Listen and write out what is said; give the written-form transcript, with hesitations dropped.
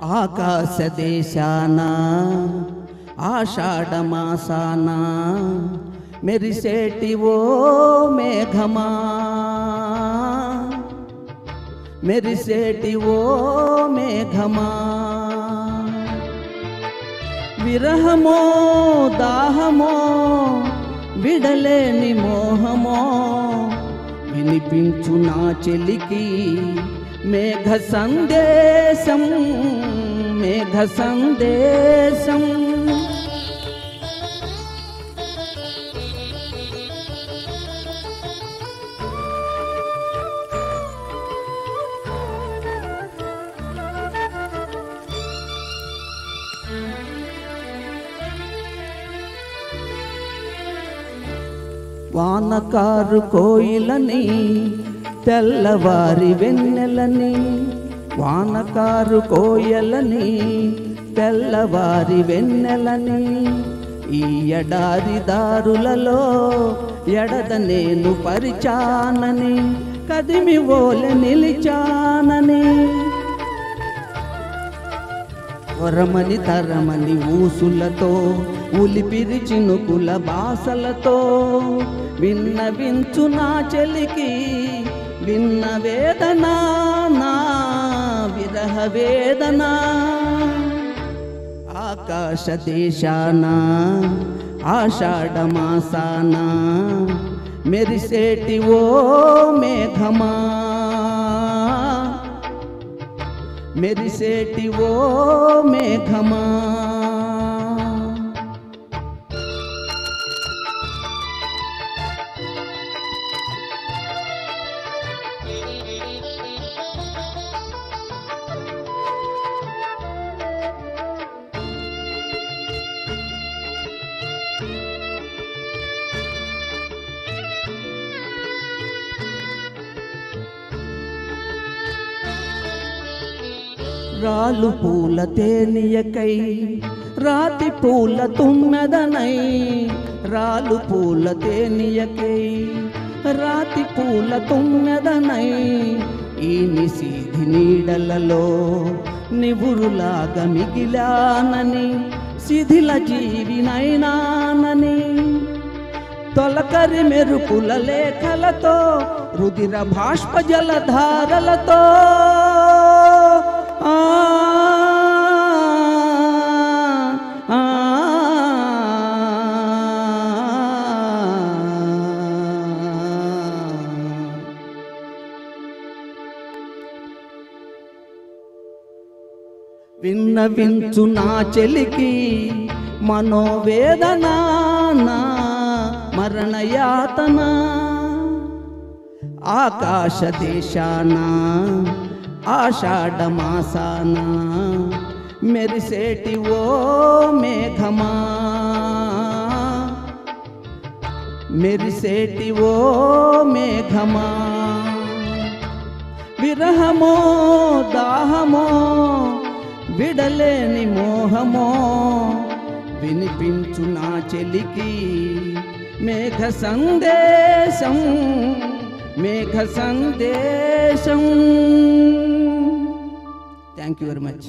ఆకాశ దేశాన ఆషాఢమాసాన మెరిసేటి ఓ మేఘమా, మెరిసేటి ఓ మేఘమా, విరహమో దాహమో విడలేని మోహమో వినిపించు నా చెలికి మేఘ సందేశం, మేఘ సందేశం. వానకారు కోయిలని తెల్లవారి వెన్నెలని, వానకారు కోయలని తెల్లవారి వెన్నెలని, ఈ ఎడారి దారులలో ఎడద నేను పరిచానని కదిమి ఓలె నిలిచానని, వరమని తరమని ఊసులతో ఉలిపిరి చినుకుల బాసలతో విన్నవించు నా చెలికి విన్న వేదన, నా విరహ వేదన. ఆకాశ దేశాన ఆషాఢమాసాన మెరిసేటి ఓ మేఘమా, మెరిసేటి ఓ మేఘమా. రాలు పూల తేనియకై రాతి పూల తుమ్మెదనై, రాలు పూల తేనియకై రాతి పూల తుమ్మెదనై, ఈ నిశీధి నీడలలో నివురులాగా మిగిలానని శిథిల జీవినైనానని, తొలకరి మెరుపుల లేఖలతో రుదిర బాష్ప జలధారలతో విన్నవించు నా చెలికి మనోవేదన, నా మరణయాతన. ఆకాశ దేశాన ఆషాఢమాసాన మెరిసేటి ఓ మేఘమా, మెరిసేటి ఓ మేఘమా, విరహమో దాహమో విడలేని మోహమో వినిపించు నా చెలికి మేఘ సందేశం, మేఘ సందేశం. Thank you very much.